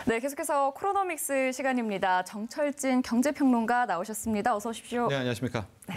네, 계속해서 코로노믹스 시간입니다. 정철진 경제평론가 나오셨습니다. 어서 오십시오. 네, 안녕하십니까. 네.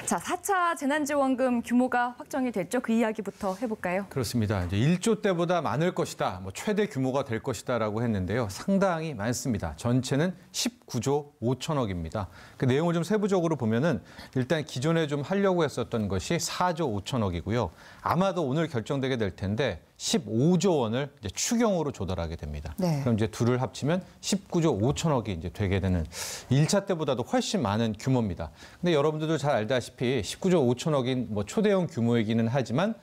자, 4차 재난지원금 규모가 확정이 됐죠. 그 이야기부터 해볼까요? 그렇습니다. 이제 1조 때보다 많을 것이다, 최대 규모가 될 것이다라고 했는데요. 상당히 많습니다. 전체는 19조 5천억입니다. 그 내용을 좀 세부적으로 보면은 일단 기존에 좀 하려고 했었던 것이 4조 5천억이고요. 아마도 오늘 결정되게 될 텐데 15조 원을 이제 추경으로 조달하게 됩니다. 네. 그럼 이제 둘을 합치면 19조 5천억이 이제 되게 되는 1차 때보다도 훨씬 많은 규모입니다. 근데 여러분들도 잘 알다시피 19조 5천억인 초대형 규모이기는 하지만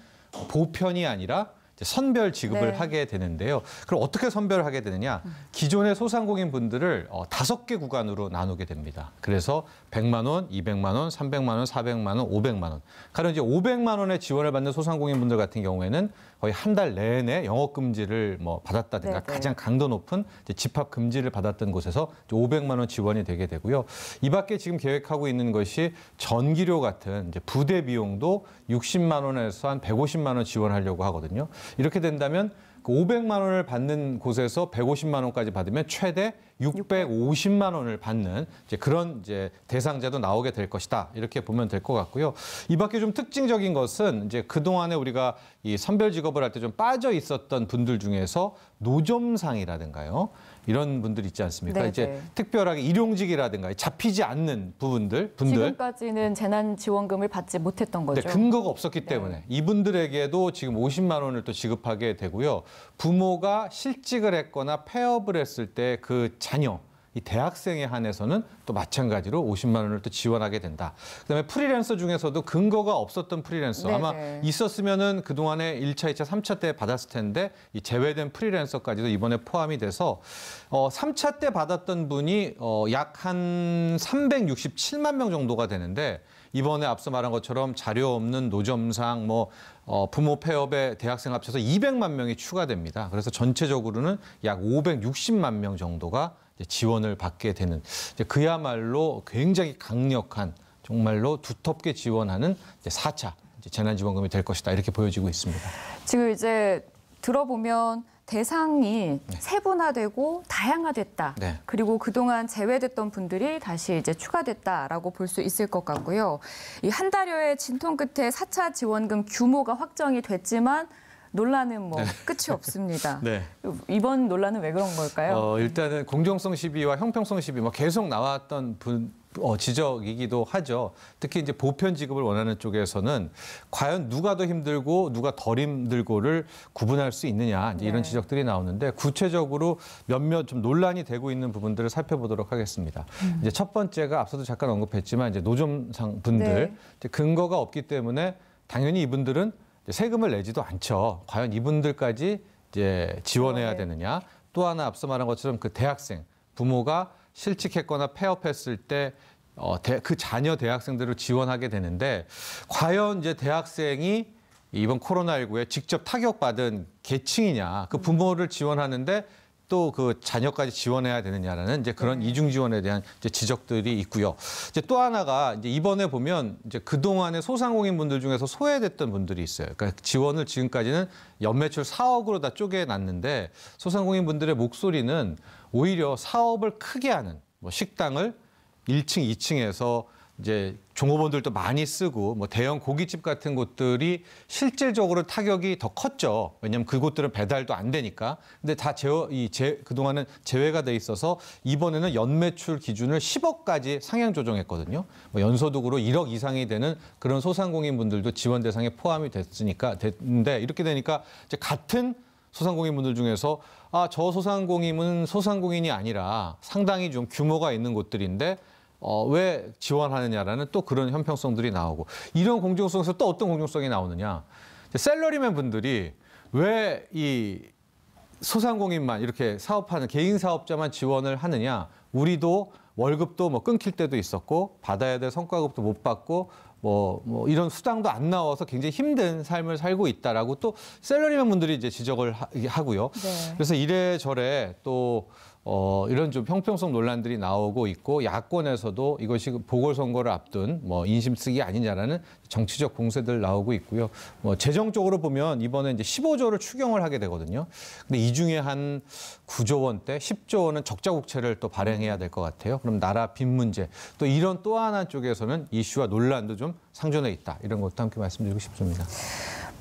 보편이 아니라 선별 지급을 네. 하게 되는데요. 그럼 어떻게 선별을 하게 되느냐? 기존의 소상공인 분들을 5개 구간으로 나누게 됩니다. 그래서 100만 원, 200만 원, 300만 원, 400만 원, 500만 원. 가령 이제 500만 원의 지원을 받는 소상공인 분들 같은 경우에는 거의 한 달 내내 영업 금지를 받았다든가 네네. 가장 강도 높은 집합 금지를 받았던 곳에서 500만 원 지원이 되게 되고요. 이 밖에 지금 계획하고 있는 것이 전기료 같은 이제 부대 비용도 60만 원에서 한 150만 원 지원하려고 하거든요. 이렇게 된다면 그 500만 원을 받는 곳에서 150만 원까지 받으면 최대 650만 원을 받는 그런 대상자도 나오게 될 것이다. 이렇게 보면 될 것 같고요. 이 밖에 좀 특징적인 것은 그동안에 우리가 이 선별 직업을 할 때 좀 빠져 있었던 분들 중에서 노점상이라든가요. 이런 분들 있지 않습니까? 네네. 이제 특별하게 일용직이라든가 잡히지 않는 분들 지금까지는 재난지원금을 받지 못했던 거죠. 네, 근거가 없었기 때문에 이분들에게도 지금 50만 원을 또 지급하게 되고요. 부모가 실직을 했거나 폐업을 했을 때 그 자녀, 이 대학생에 한해서는 또 마찬가지로 50만 원을 또 지원하게 된다. 그다음에 프리랜서 중에서도 근거가 없었던 프리랜서 네네. 아마 있었으면은 그동안에 1차, 2차, 3차 때 받았을 텐데 이 제외된 프리랜서까지도 이번에 포함이 돼서 3차 때 받았던 분이 약 한 367만 명 정도가 되는데 이번에 앞서 말한 것처럼 자료 없는 노점상 부모 폐업에 대학생 합쳐서 200만 명이 추가됩니다. 그래서 전체적으로는 약 560만 명 정도가 지원을 받게 되는 그야말로 굉장히 강력한 정말로 두텁게 지원하는 4차 재난지원금이 될 것이다. 이렇게 보여지고 있습니다. 지금 이제 들어보면 대상이 세분화되고 다양화됐다. 네. 그리고 그동안 제외됐던 분들이 다시 이제 추가됐다라고 볼 수 있을 것 같고요. 이 한 달여의 진통 끝에 4차 지원금 규모가 확정이 됐지만 논란은 끝이 없습니다. 네. 이번 논란은 왜 그런 걸까요? 일단은 공정성 시비와 형평성 시비 계속 나왔던 지적이기도 하죠. 특히 이제 보편 지급을 원하는 쪽에서는 과연 누가 더 힘들고 누가 덜 힘들고를 구분할 수 있느냐 이런 지적들이 나오는데 구체적으로 몇몇 좀 논란이 되고 있는 부분들을 살펴보도록 하겠습니다. 이제 첫 번째가 앞서도 잠깐 언급했지만 이제 노점상 분들 근거가 없기 때문에 당연히 이분들은 세금을 내지도 않죠. 과연 이분들까지 지원해야 되느냐? 또 하나 앞서 말한 것처럼 그 대학생 부모가 실직했거나 폐업했을 때 그 자녀 대학생들을 지원하게 되는데 과연 대학생이 이번 코로나19에 직접 타격받은 계층이냐? 그 부모를 지원하는데 또 그 자녀까지 지원해야 되느냐라는 그런 이중 지원에 대한 지적들이 있고요. 또 하나가 이번에 보면 그동안의 소상공인 분들 중에서 소외됐던 분들이 있어요. 그러니까 지원을 지금까지는 연매출 4억으로 다 쪼개놨는데 소상공인 분들의 목소리는 오히려 사업을 크게 하는 식당을 1층, 2층에서 종업원들도 많이 쓰고 대형 고깃집 같은 곳들이 실질적으로 타격이 더 컸죠. 왜냐하면 그곳들은 배달도 안 되니까. 근데 다 그동안은 제외가 돼 있어서 이번에는 연매출 기준을 10억까지 상향 조정했거든요. 연소득으로 1억 이상이 되는 그런 소상공인 분들도 지원 대상에 포함이 됐는데 이렇게 되니까 같은 소상공인 분들 중에서 저 소상공인은 소상공인이 아니라 상당히 좀 규모가 있는 곳들인데 왜 지원하느냐라는 또 그런 형평성들이 나오고 이런 공정성에서 또 어떤 공정성이 나오느냐. 샐러리맨 분들이 왜 이 소상공인만 이렇게 사업하는 개인 사업자만 지원을 하느냐. 우리도 월급도 끊길 때도 있었고 받아야 될 성과급도 못 받고 뭐 이런 수당도 안 나와서 굉장히 힘든 삶을 살고 있다라고 또 셀러리맨 분들이 이제 지적을 하고요. 네. 그래서 이래저래 또 이런 좀 형평성 논란들이 나오고 있고 야권에서도 이것이 보궐선거를 앞둔 뭐 인심 쓰기 아니냐라는 정치적 공세들 나오고 있고요. 뭐 재정적으로 보면 이번에 이제 15조를 추경을 하게 되거든요. 근데 이 중에 한 9조 원대, 10조 원은 적자 국채를 또 발행해야 될 것 같아요. 그럼 나라 빚 문제 또 이런 또 하나 쪽에서는 이슈와 논란도 좀 상존해 있다. 이런 것도 함께 말씀드리고 싶습니다.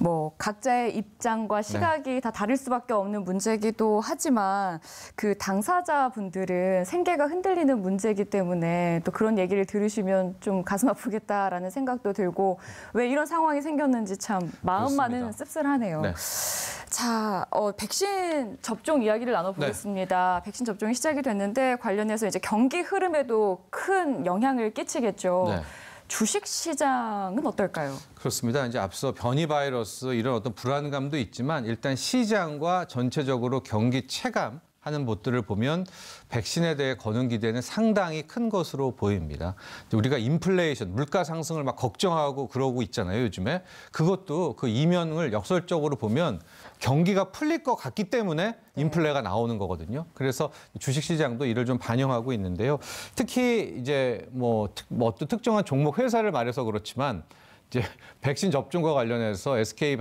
뭐 각자의 입장과 시각이 다 다를 수밖에 없는 문제이기도 하지만 그 당사자분들은 생계가 흔들리는 문제이기 때문에 또 그런 얘기를 들으시면 좀 가슴 아프겠다라는 생각도 들고 왜 이런 상황이 생겼는지 참 마음만은 씁쓸하네요. 네. 자, 백신 접종 이야기를 나눠보겠습니다. 네. 백신 접종이 시작이 됐는데 관련해서 이제 경기 흐름에도 큰 영향을 끼치겠죠. 네. 주식 시장은 어떨까요? 그렇습니다. 이제 앞서 변이 바이러스 이런 어떤 불안감도 있지만 일단 시장과 전체적으로 경기 체감하는 것들을 보면 백신에 대해 거는 기대는 상당히 큰 것으로 보입니다. 우리가 인플레이션, 물가 상승을 막 걱정하고 그러고 있잖아요, 요즘에. 그것도 그 이면을 역설적으로 보면 경기가 풀릴 것 같기 때문에 인플레가 나오는 거거든요. 그래서 주식시장도 이를 좀 반영하고 있는데요. 특히 이제 또 특정한 종목 회사를 말해서 그렇지만 이제 백신 접종과 관련해서 SK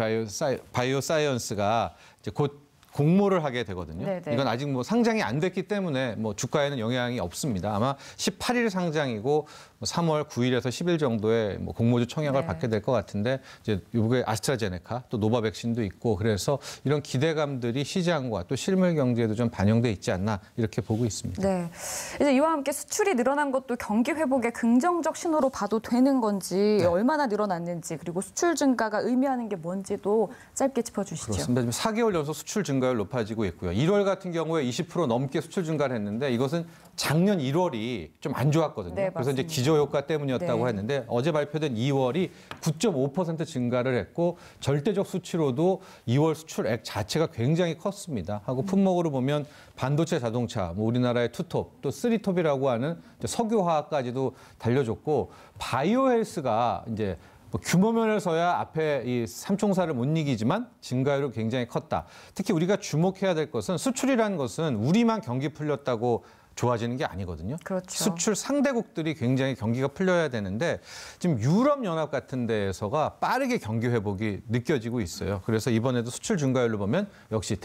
바이오사이언스가 이제 곧 공모를 하게 되거든요. 네네. 이건 아직 상장이 안 됐기 때문에 주가에는 영향이 없습니다. 아마 18일 상장이고 3월 9일에서 10일 정도에 공모주 청약을 받게 될 것 같은데 이제 이게 아스트라제네카 또 노바백신도 있고 그래서 이런 기대감들이 시장과 또 실물 경제에도 좀 반영돼 있지 않나 이렇게 보고 있습니다. 네. 이제 이와 함께 수출이 늘어난 것도 경기 회복의 긍정적 신호로 봐도 되는 건지 얼마나 늘어났는지 그리고 수출 증가가 의미하는 게 뭔지도 짧게 짚어주시죠. 그렇습니다. 지금 4개월 연속 수출 증가율 높아지고 있고요. 1월 같은 경우에 20% 넘게 수출 증가를 했는데 이것은 작년 1월이 좀 안 좋았거든요. 네, 그래서 이제 맞습니다. 기저효과 때문이었다고 네. 했는데 어제 발표된 2월이 9.5% 증가를 했고 절대적 수치로도 2월 수출액 자체가 굉장히 컸습니다. 하고 품목으로 보면 반도체 자동차, 우리나라의 투톱, 또 쓰리톱이라고 하는 석유화학까지도 달려줬고 바이오 헬스가 이제 규모 면에서야 앞에 이 삼총사를 못 이기지만 증가율은 굉장히 컸다. 특히 우리가 주목해야 될 것은 수출이라는 것은 우리만 경기 풀렸다고 좋아지는 게 아니거든요. 그렇죠. 수출 상대국들이 굉장히 경기가 풀려야 되는데 지금 유럽연합 같은 데에서가 빠르게 경기 회복이 느껴지고 있어요. 그래서 이번에도 수출 증가율로 보면 역시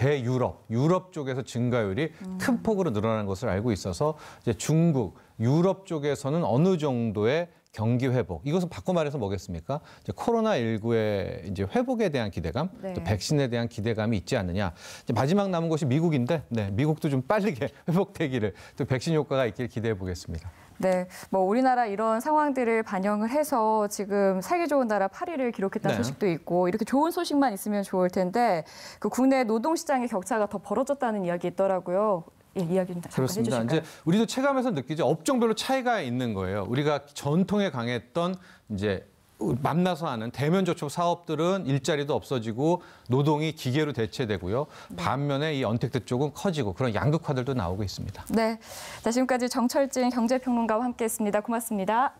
유럽 쪽에서 증가율이 큰 폭으로 늘어나는 것을 알고 있어서 이제 중국, 유럽 쪽에서는 어느 정도의 경기 회복. 이것은 바꿔 말해서 뭐겠습니까? 이제 코로나19의 이제 회복에 대한 기대감, 또 백신에 대한 기대감이 있지 않느냐. 이제 마지막 남은 것이 미국인데, 미국도 좀 빠르게 회복되기를 또 백신 효과가 있길 기대해 보겠습니다. 네, 우리나라 이런 상황들을 반영을 해서 지금 살기 좋은 나라 8위를 기록했다는 소식도 있고 이렇게 좋은 소식만 있으면 좋을 텐데 그 국내 노동시장의 격차가 더 벌어졌다는 이야기 있더라고요. 예, 이야기 좀 잠깐 그렇습니다. 해주실까요? 이제 우리도 체감해서 느끼죠. 업종별로 차이가 있는 거예요. 우리가 전통에 강했던 이제 만나서 하는 대면 접촉 사업들은 일자리도 없어지고 노동이 기계로 대체되고요. 반면에 이 언택트 쪽은 커지고 그런 양극화들도 나오고 있습니다. 네, 자, 지금까지 정철진 경제평론가와 함께했습니다. 고맙습니다.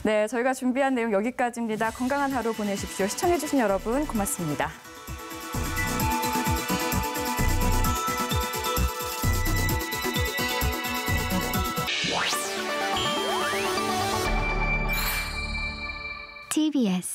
네, 저희가 준비한 내용 여기까지입니다. 건강한 하루 보내십시오. 시청해주신 여러분 고맙습니다. TBS